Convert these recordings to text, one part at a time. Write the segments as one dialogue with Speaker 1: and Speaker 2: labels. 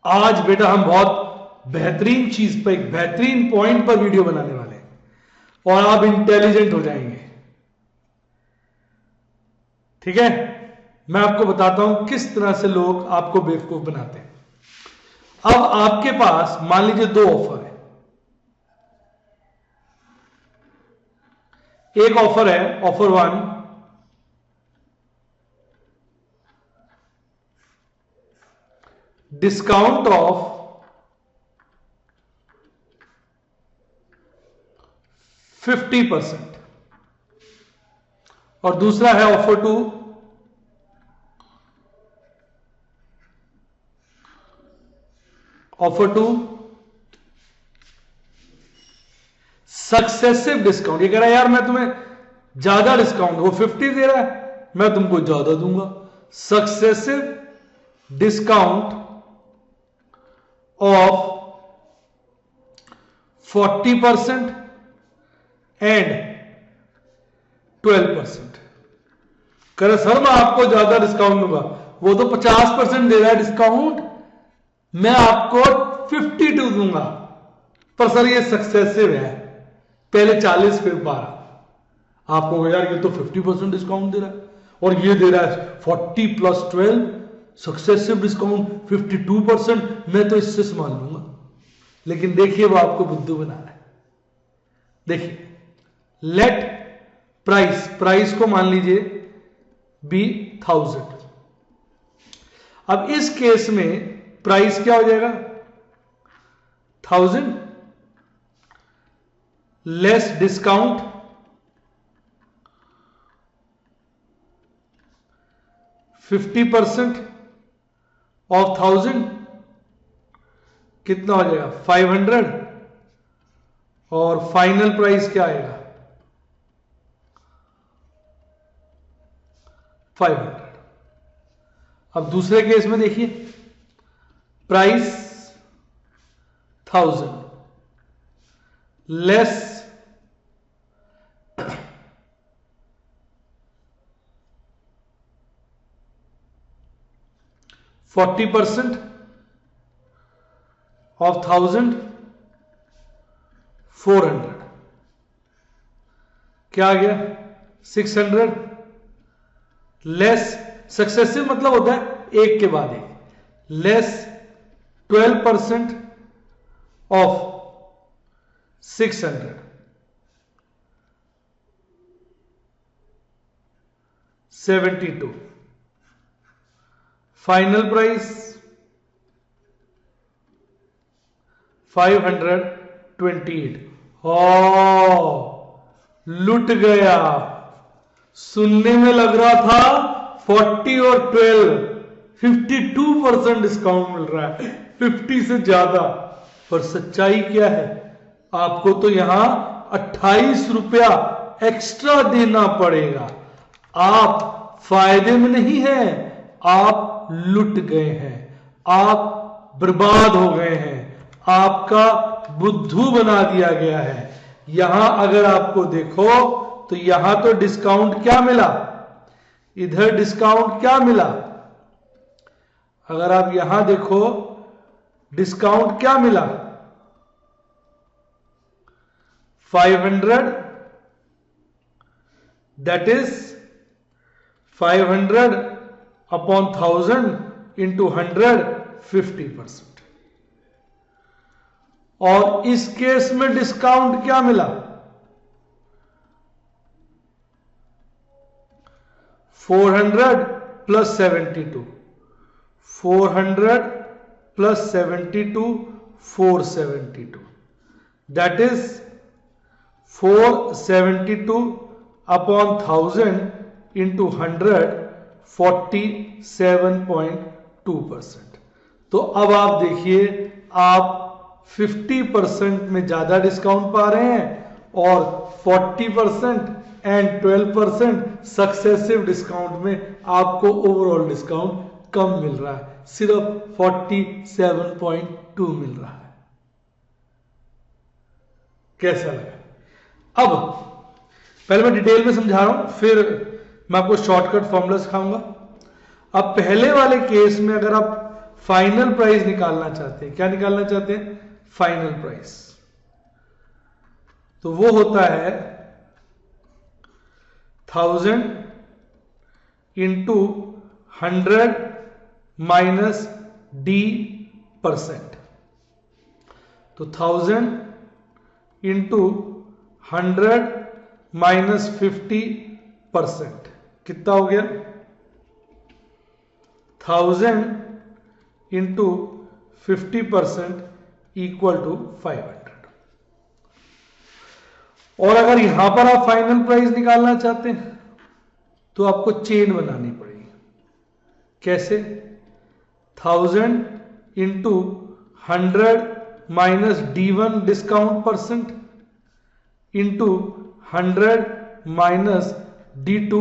Speaker 1: आज बेटा हम बहुत बेहतरीन चीज पर, एक बेहतरीन पॉइंट पर वीडियो बनाने वाले हैं और आप इंटेलिजेंट हो जाएंगे। ठीक है, मैं आपको बताता हूं किस तरह से लोग आपको बेवकूफ बनाते हैं। अब आपके पास मान लीजिए दो ऑफर है। एक ऑफर है ऑफर 1, डिस्काउंट ऑफ 50%, और दूसरा है ऑफर 2, सक्सेसिव डिस्काउंट। ये कह रहा है यार मैं तुम्हें ज्यादा डिस्काउंट, वो 50 दे रहा है, मैं तुमको ज्यादा दूंगा। Successive discount of 40% and 12%। कह रहे सर मैं आपको ज्यादा डिस्काउंट दूंगा, वो तो 50% दे रहा है डिस्काउंट, मैं आपको 52 दूंगा। पर सर ये सक्सेसिव है, पहले 40 फिर 12। आपको यार ये तो 50% डिस्काउंट दे रहा है और ये दे रहा है 40 + 12 सक्सेसिव डिस्काउंट 52%, मैं तो इससे संभाल लूंगा। लेकिन देखिए वो आपको बुद्धू बना रहा है। देखिए लेट प्राइस को मान लीजिए बी 1000। अब इस केस में प्राइस क्या हो जाएगा, 1000 लेस डिस्काउंट 50% ऑफ 1000 कितना हो जाएगा 500, और फाइनल प्राइस क्या आएगा 500। अब दूसरे केस में देखिए प्राइस 1000 लेस 40% ऑफ 1000 400, क्या आ गया 600 लेस, सक्सेसिव मतलब होता है एक के बाद एक, लेस 12% ऑफ 600 72, फाइनल प्राइस 528। लुट गया। सुनने में लग रहा था 40 और 12 52% डिस्काउंट मिल रहा है, 50 से ज्यादा, पर सच्चाई क्या है, आपको तो यहां 28 रुपया एक्स्ट्रा देना पड़ेगा। आप फायदे में नहीं हैं, आप लुट गए हैं, आप बर्बाद हो गए हैं, आपका बुद्धू बना दिया गया है। यहां अगर आपको देखो तो यहां तो डिस्काउंट क्या मिला, इधर डिस्काउंट क्या मिला, अगर आप यहां देखो डिस्काउंट क्या मिला 500, दैट इज 500 अपॉन 1000 इंटू 100 50%। और इस केस में डिस्काउंट क्या मिला 400 plus 72, 400 plus 72 472, that is 472 upon 1000 into 100 47.2%। तो अब आप देखिए आप 50% में ज्यादा डिस्काउंट पा रहे हैं और 40% एंड 12% सक्सेसिव डिस्काउंट में आपको ओवरऑल डिस्काउंट कम मिल रहा है, सिर्फ 47.2 मिल रहा है। कैसा लगा? अब पहले मैं डिटेल में समझा रहा हूं, फिर मैं आपको शॉर्टकट फॉर्मूला सिखाऊंगा। अब पहले वाले केस में अगर आप फाइनल प्राइस निकालना चाहते हैं। क्या निकालना चाहते हैं? Final price. तो वो होता है 1000 इंटू 100 माइनस D%। तो 1000 इंटू 100 माइनस 50% कितना हो गया? 1000 इंटू 50% इक्वल टू 500। और अगर यहां पर आप फाइनल प्राइस निकालना चाहते हैं तो आपको चेन बनानी पड़ेगी। कैसे? 1000 into 100 minus D1 discount percent into 100 minus D2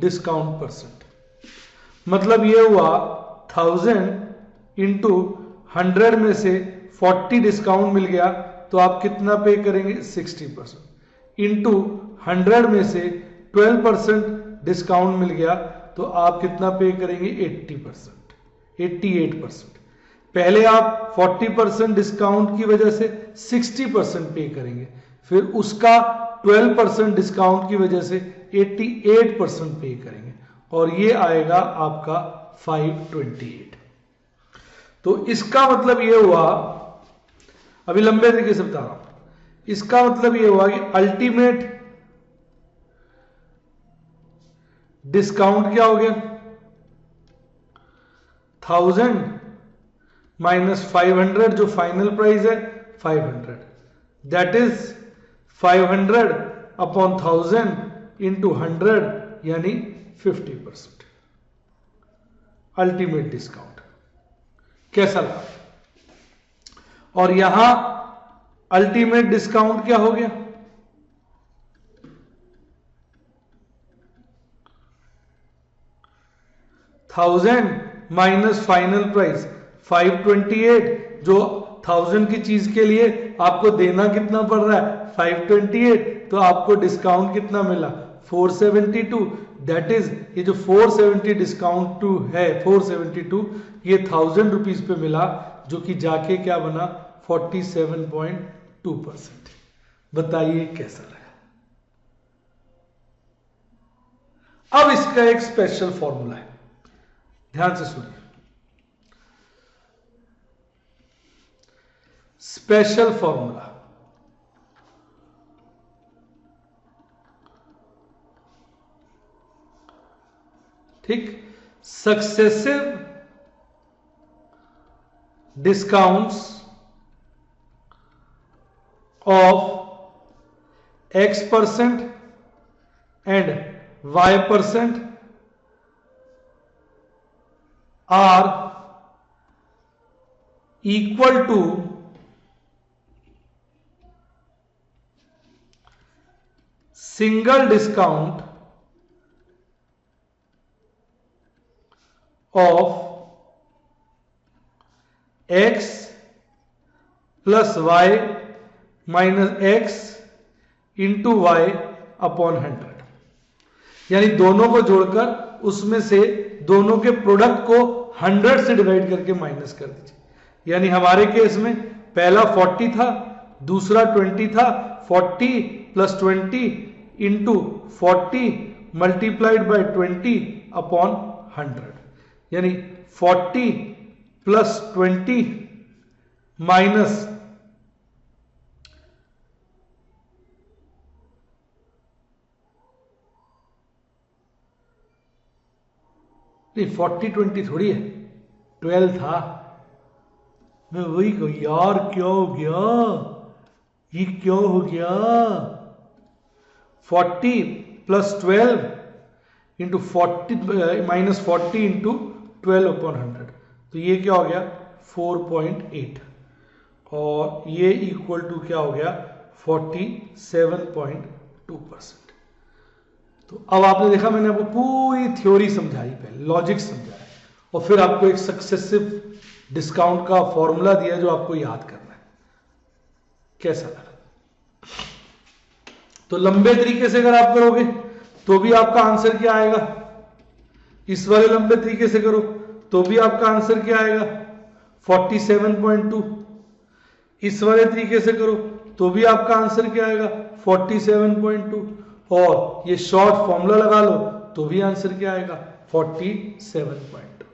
Speaker 1: discount percent. मतलब ये हुआ 1000 इंटू 100 में से 40 डिस्काउंट मिल गया तो आप कितना पे करेंगे? 60%। इंटू 100 में से 12% डिस्काउंट मिल गया तो आप कितना पे करेंगे? 80%, 88%। पहले आप 40% डिस्काउंट की वजह से 60% पे करेंगे, फिर उसका 12% डिस्काउंट की वजह से 88% पे करेंगे और ये आएगा आपका 528। तो इसका मतलब ये हुआ, अभी लंबे तरीके से बता रहा हूं, इसका मतलब ये हुआ कि अल्टीमेट डिस्काउंट क्या हो गया? 1000 माइनस 500 जो फाइनल प्राइस है 500, दैट इज 500 अपॉन 1000 इंटू 100 यानी 50% अल्टीमेट डिस्काउंट। कैसा लगा? और यहां अल्टीमेट डिस्काउंट क्या हो गया? 1000 माइनस फाइनल प्राइस 528, जो 1000 की चीज के लिए आपको देना कितना पड़ रहा है? 528, तो आपको डिस्काउंट कितना मिला? 472। दैट इज ये जो 470 डिस्काउंट टू है 472, ये 1000 रुपीज पे मिला, जो कि जाके क्या बना? 47.2%। बताइए कैसा लगा? अब इसका एक स्पेशल फॉर्मूला है, ध्यान से सुनिए। स्पेशल फॉर्मूला, ठीक, successive discounts of X% and Y% are equal to single discount of X plus Y minus X into Y upon 100। यानी दोनों को जोड़कर उसमें से दोनों के प्रोडक्ट को 100 से डिवाइड करके माइनस कर दीजिए। यानी हमारे केस में पहला 40 था, दूसरा 20 था। 40 plus 20 into 40 multiplied by 20 upon 100, यानी 40 प्लस 20 माइनस 40-20 थोड़ी है, 12 था। मैं वही कहूं यार, क्या हो गया ये, क्या हो गया? 40 plus 12 into 40 minus 40 into 12 upon 100, तो ये क्या हो गया? 4.8, और ये इक्वल टू क्या हो गया? 47.2%। तो अब आपने देखा, मैंने आपको पूरी थ्योरी समझाई, पहले लॉजिक समझाया, और फिर आपको एक सक्सेसिव डिस्काउंट का फॉर्मूला दिया जो आपको याद करना है। कैसा लगा? तो लंबे तरीके से अगर आप करोगे तो भी आपका आंसर क्या आएगा? इस वाले लंबे तरीके से करो तो भी आपका आंसर क्या आएगा? 47.2। इस वाले तरीके से करो तो भी आपका आंसर क्या आएगा 47.2, और ये शॉर्ट फॉर्मूला लगा लो तो भी आंसर क्या आएगा 47.2।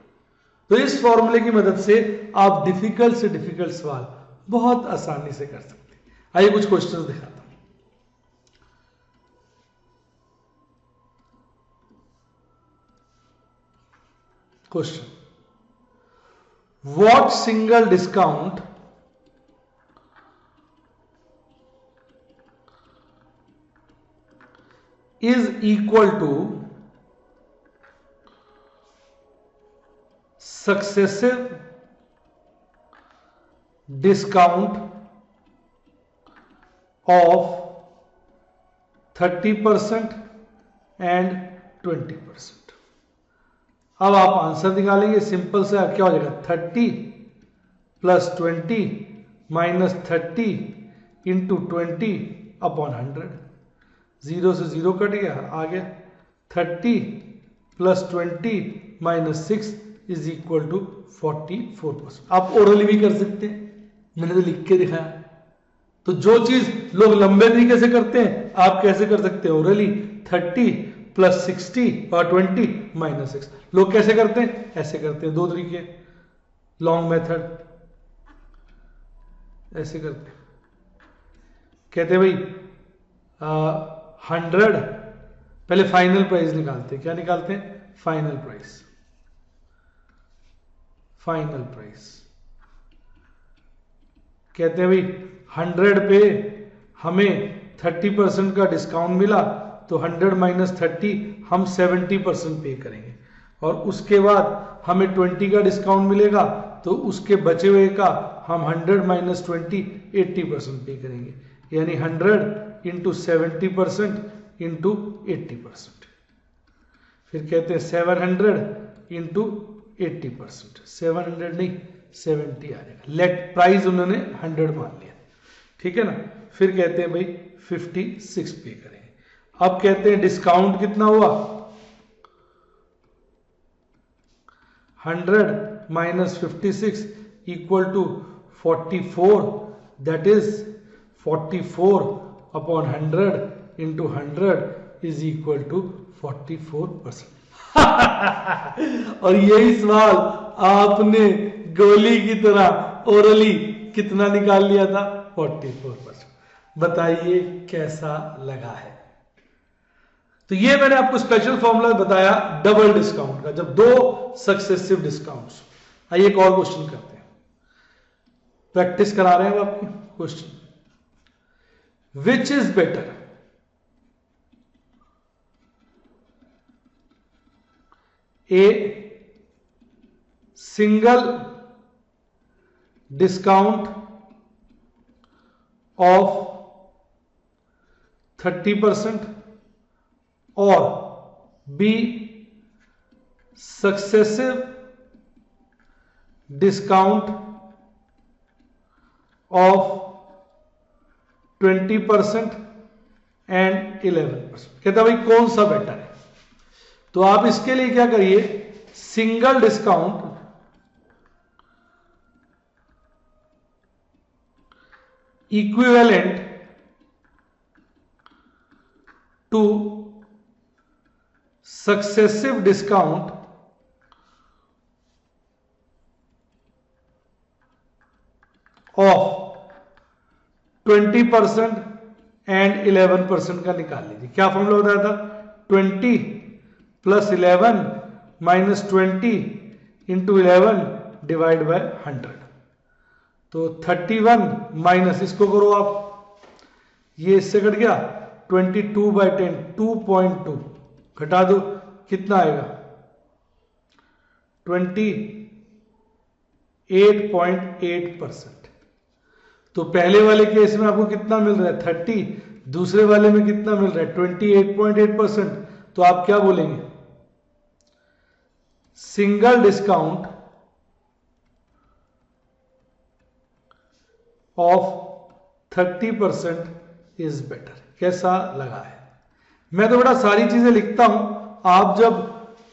Speaker 1: तो इस फॉर्मूले की मदद से आप डिफिकल्ट से डिफिकल्ट सवाल बहुत आसानी से कर सकते हैं। आइए कुछ क्वेश्चंस दिखाता हूं। Question, what single discount is equal to successive discount of 30% and 20%। अब आप आंसर निकालेंगे, सिंपल से क्या हो जाएगा 30 प्लस 20 माइनस 30 इंटू 20 अपॉन 100। 0 से 0 कट गया, आ गया 30 plus 20 minus 6 is equal to 44%। आप ओरली भी कर सकते हैं, मैंने तो लिख के दिखाया। तो जो चीज लोग लंबे तरीके से करते हैं आप कैसे कर सकते हैं ओरली, 30 प्लस 60 और 20 माइनस 6। लोग कैसे करते हैं, ऐसे करते हैं, दो तरीके, लॉन्ग मेथड ऐसे करते हैं। कहते हैं भाई 100, पहले फाइनल प्राइस निकालते हैं। क्या निकालते हैं, फाइनल प्राइस। फाइनल प्राइस कहते हैं भाई 100 पे हमें 30% का डिस्काउंट मिला तो 100 माइनस 30 हम 70% पे करेंगे, और उसके बाद हमें 20 का डिस्काउंट मिलेगा तो उसके बचे हुए का हम 100 माइनस 20 80% पे करेंगे, यानी 100 इंटू 70% इंटू 80%। फिर कहते हैं 700 इंटू 80%, 700 नहीं 70 आ जाएगा। लेट प्राइस उन्होंने 100 मान लिया, ठीक है ना। फिर कहते हैं भाई 56 पे करेंगे। अब कहते हैं डिस्काउंट कितना हुआ, 100 minus 56 equal to 44, that is 44 upon 100 into 100 is equal to 44%। और यही सवाल आपने गोली की तरह ओरली कितना निकाल लिया था, 44%। बताइए कैसा लगा है। तो ये मैंने आपको स्पेशल फॉर्मूला बताया डबल डिस्काउंट का, जब दो सक्सेसिव डिस्काउंट्स। आइए एक और क्वेश्चन करते हैं, प्रैक्टिस करा रहे हैं अब आपकी। Question, which is better, A single discount of 30% और B successive discount of 20% and 11%। कहता भाई कौन सा बेटर है। तो आप इसके लिए क्या करिए, single discount equivalent two successive discount of 20% and 11% का निकाल लीजिए। क्या फॉर्मूला बताया था, 20 plus 11 minus 20 into 11 divide by 100। तो 31 माइनस, इसको करो आप, ये इससे कट गया 22/10, 2.2 घटा दो, कितना आएगा 28.8%। तो पहले वाले केस में आपको कितना मिल रहा है 30, दूसरे वाले में कितना मिल रहा है 28.8%। तो आप क्या बोलेंगे, single discount of 30% is better. कैसा लगा है। मैं तो बड़ा सारी चीजें लिखता हूं, आप जब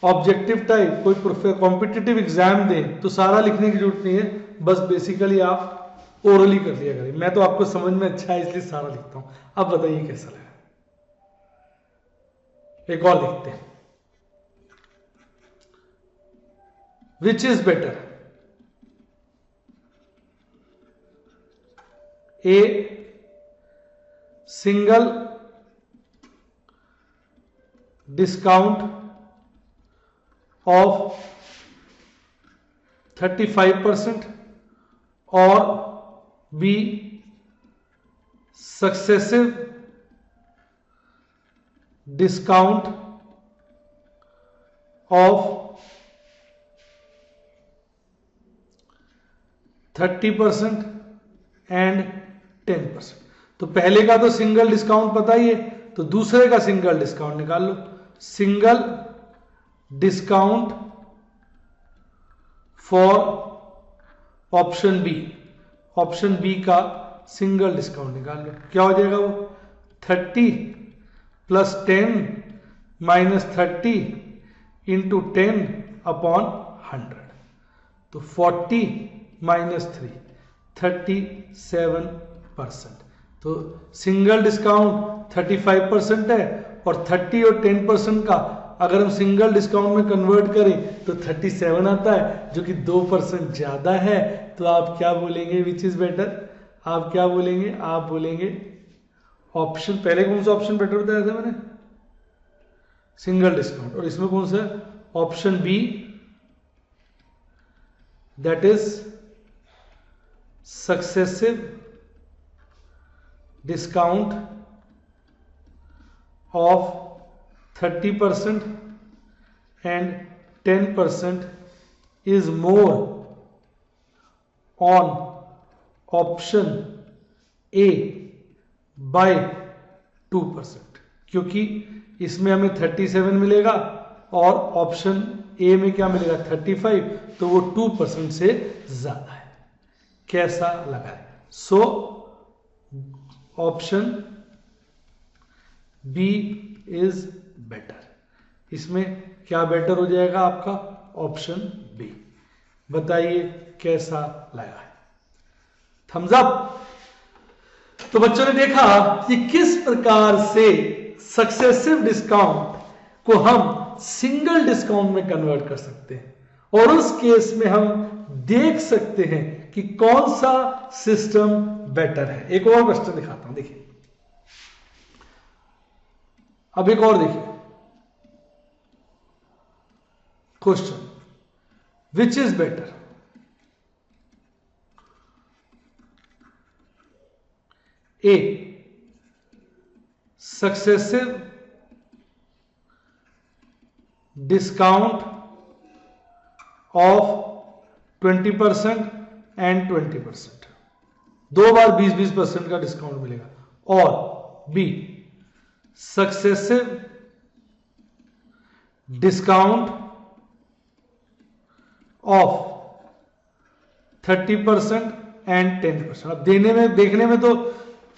Speaker 1: ऑब्जेक्टिव टाइप कोई कॉम्पिटिटिव एग्जाम दे तो सारा लिखने की जरूरत नहीं है, बस बेसिकली आप ओरली कर लिया करें। मैं तो आपको समझ में अच्छा है इसलिए सारा लिखता हूं। अब बताइए कैसा लगा। एक और लिखते हैं, विच is better, A single discount of 35% or B successive discount of 30% and 10%। तो पहले का तो सिंगल डिस्काउंट पता ही है, तो दूसरे का सिंगल डिस्काउंट निकाल लो। Single discount for option B, option B का सिंगल डिस्काउंट निकाल लो। क्या हो जाएगा वो 30 प्लस 10 माइनस 30 इंटू 10 अपॉन 100, तो 40 माइनस 3 37%। तो सिंगल डिस्काउंट 35% है और 30 और 10% का अगर हम सिंगल डिस्काउंट में कन्वर्ट करें तो 37 आता है, जो कि 2% ज्यादा है। तो आप क्या बोलेंगे, विच इज बेटर? आप क्या बोलेंगे? आप बोलेंगे ऑप्शन, पहले कौन सा ऑप्शन बेटर बताया था मैंने? Single discount. और इसमें कौन सा? Option B, that is successive discount of 30% and 10% is more on option A by 2%, क्योंकि इसमें हमें 37 मिलेगा और ऑप्शन ए में क्या मिलेगा 35, तो वो 2% से ज्यादा है। कैसा लगा है? So option B is better. इसमें क्या बेटर हो जाएगा आपका? Option B. बताइए कैसा लगा है? Thumbs up. तो बच्चों ने देखा कि किस प्रकार से सक्सेसिव डिस्काउंट को हम सिंगल डिस्काउंट में कन्वर्ट कर सकते हैं, और उस केस में हम देख सकते हैं कि कौन सा सिस्टम बेटर है। एक और क्वेश्चन दिखाता हूं, देखिए। अब एक और देखिए question, which is better, a successive discount of 20% and 20%, दो बार 20-20% का डिस्काउंट मिलेगा, और B successive discount of 30% and 10%। अब देने में देखने में तो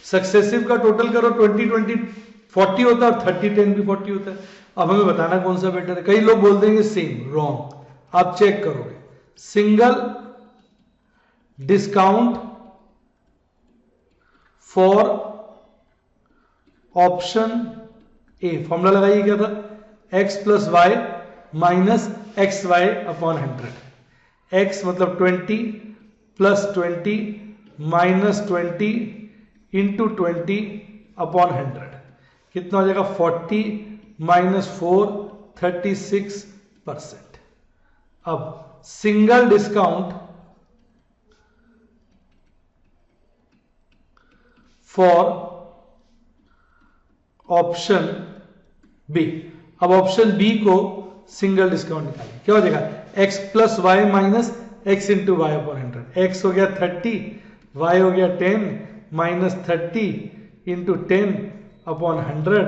Speaker 1: सक्सेसिव का टोटल करो 20-20-40 होता है और 30-10 भी 40 होता है। अब हमें बताना कौन सा बेटर है। कई लोग बोल देंगे सेम, रॉन्ग। आप चेक करोगे, single discount for option A, formula लगाइए क्या था, x plus Y minus X Y upon 100। x मतलब 20 प्लस 20 माइनस 20 इंटू 20 अपॉन 100, कितना हो जाएगा 40 माइनस 4 36%। अब single discount for option B. अब ऑप्शन बी को सिंगल डिस्काउंट निकालें, क्या हो जाएगा x plus Y minus X into Y upon 100। X हो गया 30, वाई हो गया 10 माइनस 30 इंटू 10 अपॉन 100,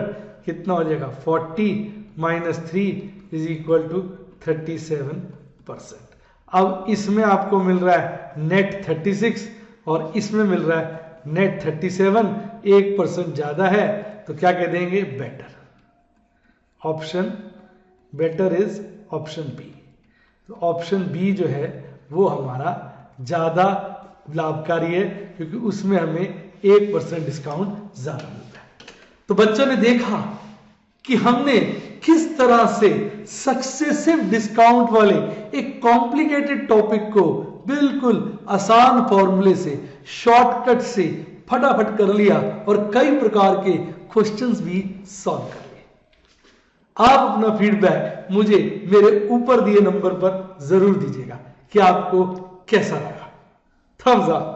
Speaker 1: कितना हो जाएगा 40 माइनस 3 इज इक्वल टू 37%। अब इसमें आपको मिल रहा है नेट 36 और इसमें मिल रहा है नेट 37, 1% ज्यादा है, तो क्या कह देंगे, better. Option better is option B. तो ऑप्शन बी जो है वो हमारा ज्यादा लाभकारी है, क्योंकि उसमें हमें 1% डिस्काउंट ज्यादा मिलता है। तो बच्चों ने देखा कि हमने किस तरह से सक्सेसिव डिस्काउंट वाले एक कॉम्प्लिकेटेड टॉपिक को बिल्कुल आसान फॉर्मूले से, शॉर्टकट से फटाफट कर लिया और कई प्रकार के क्वेश्चंस भी सॉल्व कर लिए। आप अपना फीडबैक मुझे मेरे ऊपर दिए नंबर पर जरूर दीजिएगा कि आपको कैसा लगा। Thumbs up.